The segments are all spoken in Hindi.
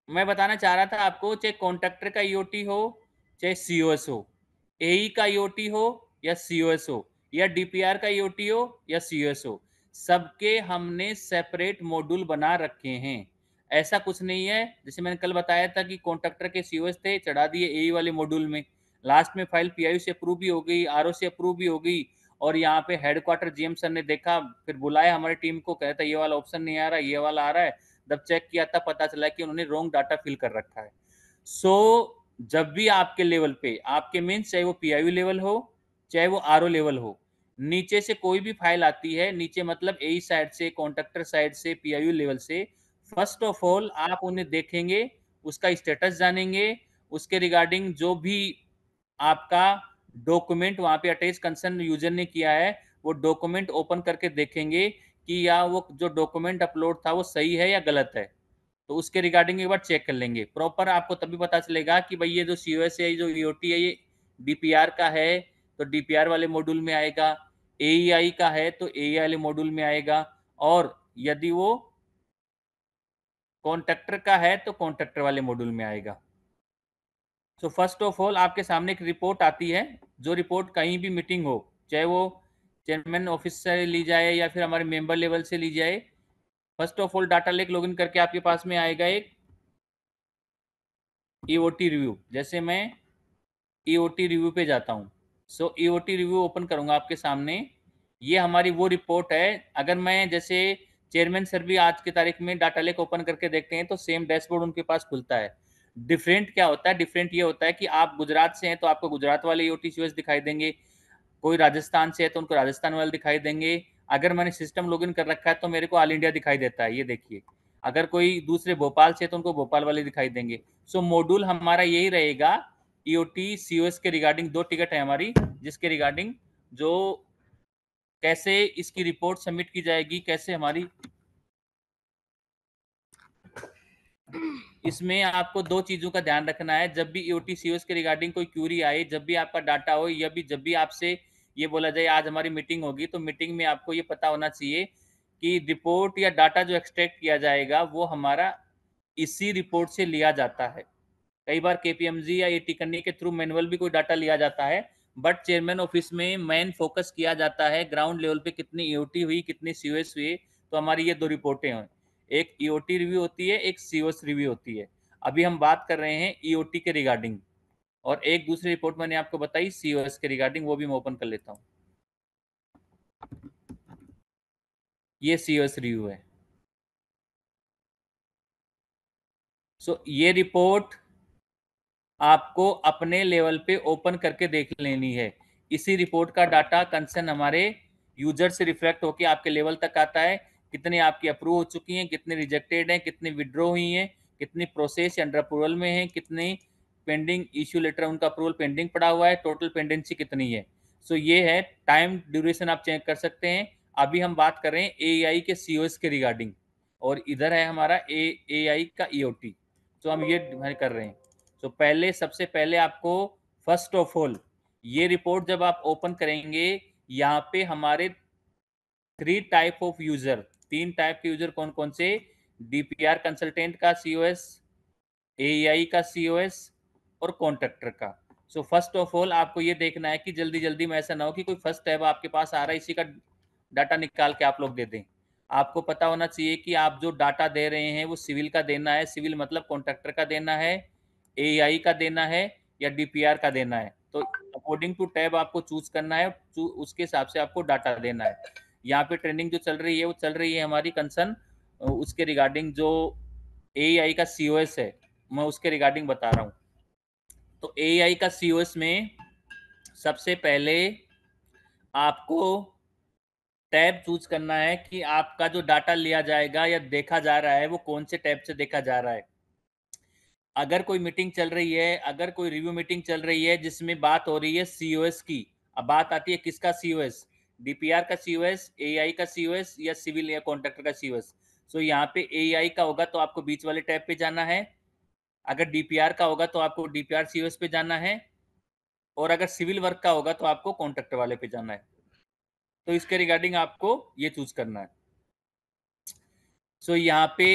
मैं बताना चाह रहा था आपको, चाहे कॉन्ट्रैक्टर का ईओटी हो, चाहे सीओएस हो, एई का ईओटी हो या सीओएस हो, या डीपीआर का ईओटी हो या सीओएस हो, सबके हमने सेपरेट मॉड्यूल बना रखे हैं। ऐसा कुछ नहीं है, जैसे मैंने कल बताया था कि कॉन्ट्रैक्टर के सीओएस थे, चढ़ा दिए एई वाले मॉड्यूल में, लास्ट में फाइल पीआईयू से अप्रूव भी हो गई, आरओ से अप्रूव भी हो गई, और यहाँ पे हेडक्वार्टर जीएम सर ने देखा, फिर बुलाया हमारी टीम को, कहता ये वाला ऑप्शन नहीं आ रहा, ये वाला आ रहा है। जब चेक किया तब पता चला कि उन्होंने रॉन्ग डाटा फिल कर रखा है। सो जब भी आपके लेवल पे, आपके मीन्स चाहे वो पीआईयू लेवल हो, चाहे वो आरओ लेवल हो, नीचे से कोई भी फाइल आती है, नीचे मतलब एई साइड से, कॉन्ट्रैक्टर साइड से, पीआईयू लेवल से, फर्स्ट ऑफ ऑल आप उन्हें देखेंगे, उसका स्टेटस जानेंगे, उसके रिगार्डिंग जो भी आपका डॉक्यूमेंट वहां पे अटैच कंसर्न यूजर ने किया है, वो डॉक्यूमेंट ओपन करके देखेंगे कि या वो जो डॉक्यूमेंट अपलोड था वो सही है या गलत है। तो उसके रिगार्डिंग एक बार चेक कर लेंगे प्रॉपर, आपको तभी पता चलेगा कि भाई ये जो सीओएस है, जो ईओटी है, ये डीपीआर का है तो डीपीआर वाले मॉड्यूल में आएगा, एईआई का है तो एई वाले मॉड्यूल में आएगा, और यदि वो कॉन्ट्रैक्टर का है तो कॉन्ट्रैक्टर वाले मॉड्यूल में आएगा। सो फर्स्ट ऑफ ऑल आपके सामने एक रिपोर्ट आती है, जो रिपोर्ट कहीं भी मीटिंग हो, चाहे वो चेयरमैन ऑफिस से ली जाए या फिर हमारे मेंबर लेवल से ली जाए, first of all data lake login करके आपके पास में आएगा एक ईओटी रिव्यू। जैसे मैं ईओटी रिव्यू पे जाता हूँ, सो ईओटी रिव्यू ओपन करूंगा आपके सामने, ये हमारी वो रिपोर्ट है। अगर मैं जैसे चेयरमैन सर भी आज की तारीख में डाटा लेक ओपन करके देखते हैं तो सेम डैशबोर्ड उनके पास खुलता है। डिफरेंट क्या होता है? डिफरेंट ये होता है कि आप गुजरात से हैं तो आपको गुजरात वाले ईओटी सीओएस दिखाई देंगे, कोई राजस्थान से है तो उनको राजस्थान वाले दिखाई देंगे। अगर मैंने सिस्टम लॉगिन कर रखा है तो मेरे को ऑल इंडिया दिखाई देता है, ये देखिए। अगर कोई दूसरे भोपाल से है तो उनको भोपाल वाले दिखाई देंगे। सो मॉड्यूल हमारा यही रहेगा, ईओटी सीओएस के रिगार्डिंग दो टिकट है हमारी, जिसके रिगार्डिंग जो कैसे इसकी रिपोर्ट सबमिट की जाएगी, कैसे हमारी इसमें आपको दो चीजों का ध्यान रखना है। जब भी ईओटी सीओएस के रिगार्डिंग कोई क्यूरी आए, जब भी आपका डाटा हो, या भी जब भी आपसे ये बोला जाए आज हमारी मीटिंग होगी, तो मीटिंग में आपको ये पता होना चाहिए कि रिपोर्ट या डाटा जो एक्सट्रैक्ट किया जाएगा वो हमारा इसी रिपोर्ट से लिया जाता है। कई बार केपीएमजी या एटी करने के थ्रू मैनुअल भी कोई डाटा लिया जाता है, बट चेयरमैन ऑफिस में मेन फोकस किया जाता है ग्राउंड लेवल पे कितनी ईओटी हुई, कितनी सीओएस हुई। तो हमारी ये दो रिपोर्टें हैं, एक ईओटी रिव्यू होती है, एक सीओएस रिव्यू होती है। अभी हम बात कर रहे हैं ईओटी के रिगार्डिंग, और एक दूसरी रिपोर्ट मैंने आपको बताई सीओएस के रिगार्डिंग, वो भी मैं ओपन कर लेता हूँ। ये सीओएस रिव्यू है। सो ये रिपोर्ट आपको अपने लेवल पे ओपन करके देख लेनी है। इसी रिपोर्ट का डाटा कंसर्न हमारे यूजर से रिफ्लेक्ट होकर आपके लेवल तक आता है, कितने आपकी अप्रूव हो चुकी हैं, कितने रिजेक्टेड हैं, कितनी विड्रॉ हुई हैं, कितनी प्रोसेस अंडर अप्रूवल में है, कितनी पेंडिंग इश्यू लेटर उनका अप्रूवल पेंडिंग पड़ा हुआ है, टोटल पेंडेंसी कितनी है। सो ये है टाइम ड्यूरेशन, आप चेक कर सकते हैं। अभी हम बात कर रहे हैं एआई के सीओएस के रिगार्डिंग, और इधर है हमारा एआई का ईओटी। तो हम ये कर रहे हैं। तो पहले, सबसे पहले आपको फर्स्ट ऑफ ऑल ये रिपोर्ट जब आप ओपन करेंगे, यहाँ पे हमारे थ्री टाइप ऑफ यूजर, तीन टाइप के यूजर कौन कौन से? डीपीआर कंसल्टेंट का सीओएस, एआई का सीओएस, और कॉन्ट्रैक्टर का। सो फर्स्ट ऑफ ऑल आपको ये देखना है कि जल्दी जल्दी में ऐसा ना हो कि कोई फर्स्ट टैब आपके पास आ रहा है, इसी का डाटा निकाल के आप लोग दे दें। आपको पता होना चाहिए कि आप जो डाटा दे रहे हैं वो सिविल का देना है, सिविल मतलब कॉन्ट्रैक्टर का देना है, एआई का देना है, या डीपीआर का देना है। तो अकॉर्डिंग टू टैब आपको चूज करना है, उसके हिसाब से आपको डाटा देना है। यहाँ पे ट्रेनिंग जो चल रही है वो चल रही है हमारी कंसर्न उसके रिगार्डिंग, जो एआई का सीओएस है, मैं उसके रिगार्डिंग बता रहा हूँ। तो एआई का सीओएस में सबसे पहले आपको टैब चूज करना है कि आपका जो डाटा लिया जाएगा या देखा जा रहा है वो कौन से टैब से देखा जा रहा है। अगर कोई मीटिंग चल रही है, अगर कोई रिव्यू मीटिंग चल रही है जिसमें बात हो रही है सीओएस की, अब बात आती है किसका सीओएस? डीपीआर का सीओएस, एआई का सीओएस, या सिविल या कॉन्ट्रैक्टर का सीओएस। सो यहाँ पे एआई का होगा तो आपको बीच वाले टैब पे जाना है, अगर डीपीआर का होगा तो आपको डीपीआर सीओएस पे जाना है, और अगर सिविल वर्क का होगा तो आपको कॉन्ट्रैक्टर वाले पे जाना है। तो इसके रिगार्डिंग आपको ये चूज करना है। सो यहाँ पे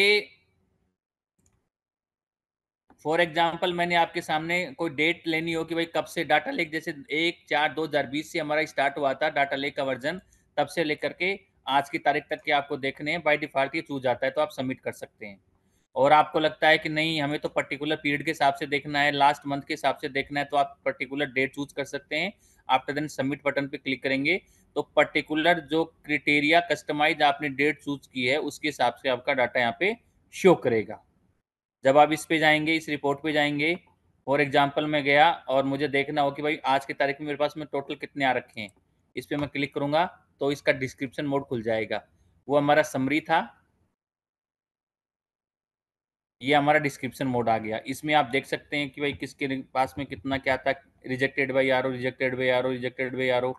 फॉर एग्जाम्पल मैंने आपके सामने कोई डेट लेनी हो कि भाई कब से डाटा लेक, जैसे 1/4/2020 से हमारा स्टार्ट हुआ था डाटा लेक का वर्जन, तब से लेकर के आज की तारीख तक के आपको देखने हैं। बाय डिफॉल्ट ये चूज आता है तो आप सबमिट कर सकते हैं। और आपको लगता है कि नहीं हमें तो पर्टिकुलर पीरियड के हिसाब से देखना है, लास्ट मंथ के हिसाब से देखना है, तो आप पर्टिकुलर डेट चूज कर सकते हैं। आफ्टर देन सबमिट बटन पे क्लिक करेंगे तो पर्टिकुलर जो क्रिटेरिया कस्टमाइज आपने डेट चूज की है उसके हिसाब से आपका डाटा यहाँ पे शो करेगा। जब आप इस पे जाएंगे, इस रिपोर्ट पे जाएंगे, फॉर एग्जांपल मैं गया और मुझे देखना हो कि भाई आज की तारीख में मेरे पास में टोटल कितने आ रखे हैं, इस पे मैं क्लिक करूंगा तो इसका डिस्क्रिप्शन मोड खुल जाएगा। वो हमारा समरी था, ये हमारा डिस्क्रिप्शन मोड आ गया। इसमें आप देख सकते हैं कि भाई किसके पास में कितना क्या था, rejected by R O, rejected by R O, rejected by R O,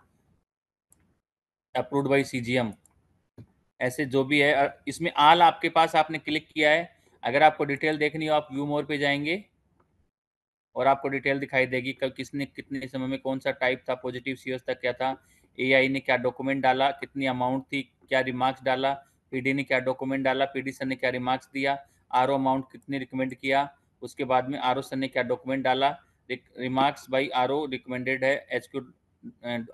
approved by CGM, ऐसे जो भी है। इसमें आल आपके पास आपने क्लिक किया है। अगर आपको डिटेल देखनी हो आप व्यू मोर पे जाएंगे और आपको डिटेल दिखाई देगी कल किसने कितने समय में कौन सा टाइप था, पॉजिटिव सीओएस तक क्या था, एआई ने क्या डॉक्यूमेंट डाला, कितनी अमाउंट थी, क्या रिमार्क्स डाला, पीडी ने क्या डॉक्यूमेंट डाला, पीडी सर ने क्या रिमार्क्स दिया, आरओ अमाउंट कितने रिकमेंड किया, उसके बाद में आरओ सर ने क्या डॉक्यूमेंट डाला, रिमार्क्स बाई आरओ रिकमेंडेड है, एचक्यू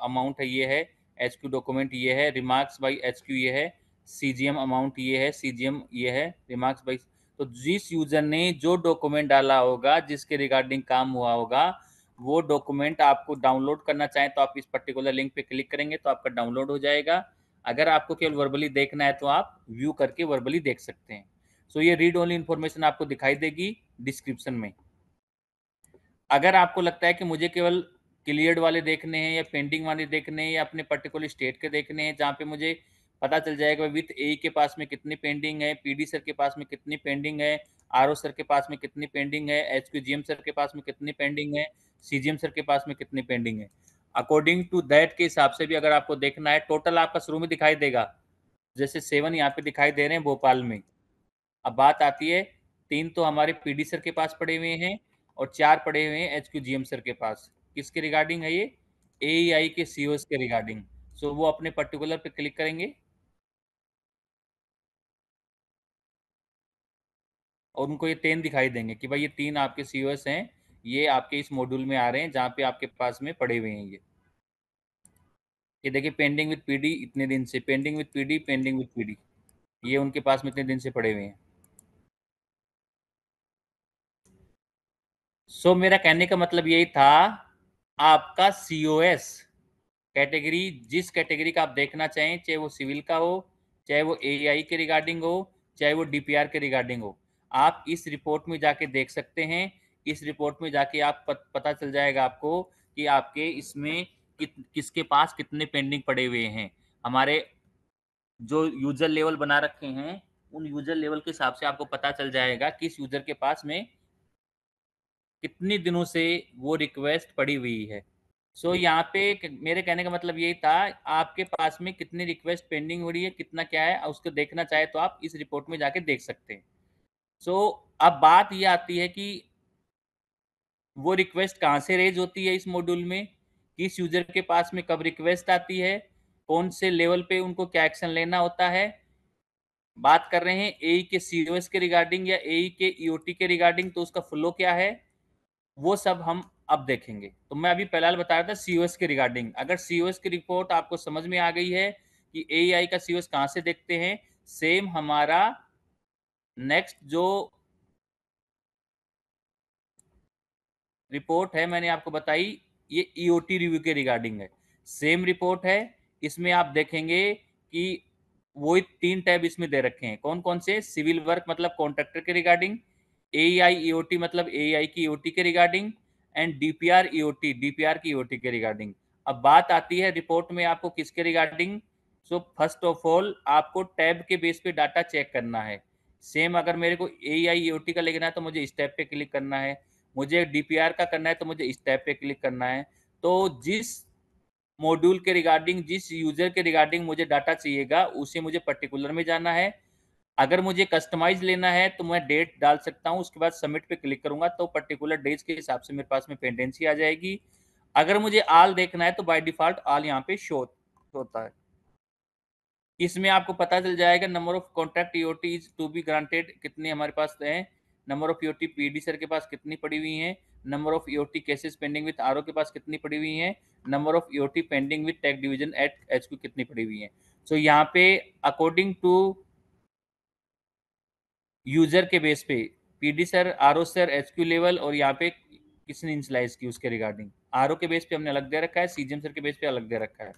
अमाउंट है ये है, एचक्यू डॉक्यूमेंट ये है, रिमार्क्स बाई एचक्यू ये है, सीजीएम अमाउंट ये है, सीजीएम ये है, रिमार्क्स बाई। तो जिस यूजर ने जो डॉक्यूमेंट डाला होगा, जिसके रिगार्डिंग काम हुआ होगा, वो डॉक्यूमेंट आपको डाउनलोड करना चाहें तो आप इस पर्टिकुलर लिंक पे क्लिक करेंगे तो आपका डाउनलोड हो जाएगा। अगर आपको केवल वर्बली देखना है तो आप व्यू करके वर्बली देख सकते हैं। सो ये रीड ओनली इन्फॉर्मेशन आपको दिखाई देगी डिस्क्रिप्शन में। अगर आपको लगता है कि मुझे केवल क्लियर्ड वाले देखने हैं या पेंडिंग वाले देखने हैं या अपने पर्टिकुलर स्टेट के देखने हैं जहाँ पे मुझे पता चल जाएगा विथ ए के पास में कितनी पेंडिंग है, पीडी सर के पास में कितनी पेंडिंग है, आरओ सर के पास में कितनी पेंडिंग है, एचक्यूजीएम सर के पास में कितनी पेंडिंग है, सीजीएम सर के पास में कितनी पेंडिंग है, अकॉर्डिंग टू दैट के हिसाब से भी अगर आपको देखना है, टोटल आपका शुरू में दिखाई देगा जैसे 7 यहाँ पे दिखाई दे रहे हैं भोपाल में। अब बात आती है, 3 तो हमारे पीडी सर के पास पड़े हुए हैं और 4 पड़े हुए हैं एचक्यूजीएम सर के पास। किसके रिगार्डिंग है ये? एईआई के सीओएस के रिगार्डिंग। सो वो अपने पर्टिकुलर पे क्लिक करेंगे और उनको ये 3 दिखाई देंगे कि भाई ये 3 आपके सीओएस हैं, ये आपके इस मॉड्यूल में आ रहे हैं जहाँ पे आपके पास में पड़े हुए हैं ये देखिए पेंडिंग विद पीडी इतने दिन से, pending with PD, pending with PD, ये उनके पास में इतने दिन से पड़े हुए हैं। सो मेरा कहने का मतलब यही था, आपका सीओएस कैटेगरी, जिस कैटेगरी का आप देखना चाहें, चाहे वो सिविल का हो, चाहे वो एआई के रिगार्डिंग हो, चाहे वो डीपीआर के रिगार्डिंग हो, आप इस रिपोर्ट में जाके देख सकते हैं। इस रिपोर्ट में जाके आप पता चल जाएगा आपको कि आपके इसमें किसके पास कितने पेंडिंग पड़े हुए हैं। हमारे जो यूजर लेवल बना रखे हैं उन यूजर लेवल के हिसाब से आपको पता चल जाएगा किस यूजर के पास में कितने दिनों से वो रिक्वेस्ट पड़ी हुई है। सो यहाँ पे मेरे कहने का मतलब यही था, आपके पास में कितनी रिक्वेस्ट पेंडिंग हो रही है, कितना क्या है, उसको देखना चाहे तो आप इस रिपोर्ट में जाके देख सकते हैं। सो अब बात ये आती है कि वो रिक्वेस्ट कहाँ से रेज होती है इस मॉड्यूल में, किस यूजर के पास में कब रिक्वेस्ट आती है, कौन से लेवल पे उनको क्या एक्शन लेना होता है। बात कर रहे हैं एई के सीओएस के रिगार्डिंग या एई के ईओटी के रिगार्डिंग, तो उसका फ्लो क्या है वो सब हम अब देखेंगे। तो मैं अभी फिलहाल बता रहा था सीओएस के रिगार्डिंग। अगर सीओएस की रिपोर्ट आपको समझ में आ गई है कि एआई का सीओएस कहाँ से देखते हैं, सेम हमारा नेक्स्ट जो रिपोर्ट है मैंने आपको बताई, ये ईओटी रिव्यू के रिगार्डिंग है। सेम रिपोर्ट है, इसमें आप देखेंगे कि वो 3 टैब इसमें दे रखे हैं। कौन कौन से? सिविल वर्क मतलब कॉन्ट्रैक्टर के रिगार्डिंग, एआई ईओटी मतलब एआई की ईओटी के regarding, and DPR EOT DPR की ईओटी के रिगार्डिंग। अब बात आती है रिपोर्ट में आपको किसके regarding. So first of all आपको टैब के बेस पे डाटा चेक करना है। सेम अगर मेरे को एआई ईओटी का लिखना है तो मुझे इस टैब पे क्लिक करना है, मुझे डीपीआर का करना है तो मुझे इस टैब पे क्लिक करना है। तो जिस मॉड्यूल के रिगार्डिंग, जिस यूजर के रिगार्डिंग मुझे डाटा चाहिएगा उसे मुझे पर्टिकुलर में जाना है। अगर मुझे कस्टमाइज लेना है तो मैं डेट डाल सकता हूँ, उसके बाद सबमिट पे क्लिक करूंगा तो पर्टिकुलर डेज के हिसाब से मेरे पास में पेंडेंसी आ जाएगी। अगर मुझे आल देखना है तो बाय डिफॉल्ट आल यहाँ पे शो होता है। इसमें आपको पता चल जाएगा number of contract EOTs to be granted कितने हमारे पास हैं, number of EOT PD sir के पास कितनी पड़ी हुई है, number of EOT cases pending with RO के पास कितनी पड़ी हुई है, number of EOT pending with tech division at HQ कितनी पड़ी हुई है। सो यहाँ पे अकॉर्डिंग टू यूजर के बेस पे PD sir, RO sir, HQ level और यहाँ पे किसने इनिशियलाइज की उसके रिगार्डिंग, आरओ के बेस पे हमने अलग दे रखा है, सीजीएम सर के बेस पे अलग दे रखा है।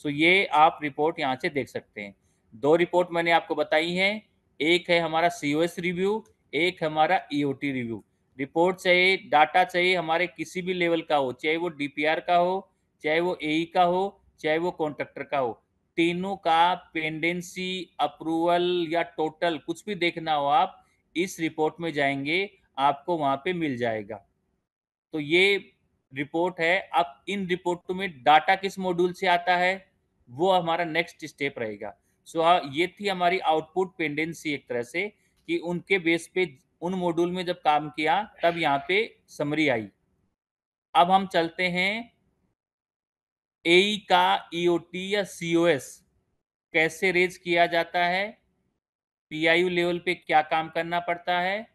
सो ये आप रिपोर्ट यहाँ से देख सकते हैं। दो रिपोर्ट मैंने आपको बताई हैं, एक है हमारा सीओएस रिव्यू, एक हमारा ईओटी रिव्यू। रिपोर्ट चाहिए, डाटा चाहिए हमारे किसी भी लेवल का हो, चाहे वो डीपीआर का हो, चाहे वो एई का हो, चाहे वो कॉन्ट्रैक्टर का हो, तीनों का पेंडेंसी, अप्रूवल या टोटल कुछ भी देखना हो आप इस रिपोर्ट में जाएंगे, आपको वहां पे मिल जाएगा। तो ये रिपोर्ट है। अब इन रिपोर्टों में डाटा किस मॉड्यूल से आता है वो हमारा नेक्स्ट स्टेप रहेगा। सो ये थी हमारी आउटपुट पेंडेंसी एक तरह से, कि उनके बेस पे उन मॉड्यूल में जब काम किया तब यहाँ पे समरी आई। अब हम चलते हैं एई का ईओटी या सीओएस कैसे रेज किया जाता है, पीआईयू लेवल पे क्या काम करना पड़ता है,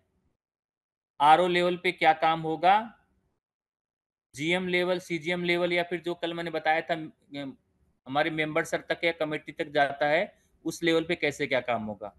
आरओ लेवल पे क्या काम होगा, जीएम लेवल, सीजीएम लेवल या फिर जो कल मैंने बताया था हमारे मेंबर सर तक या कमेटी तक जाता है उस लेवल पे कैसे क्या काम होगा।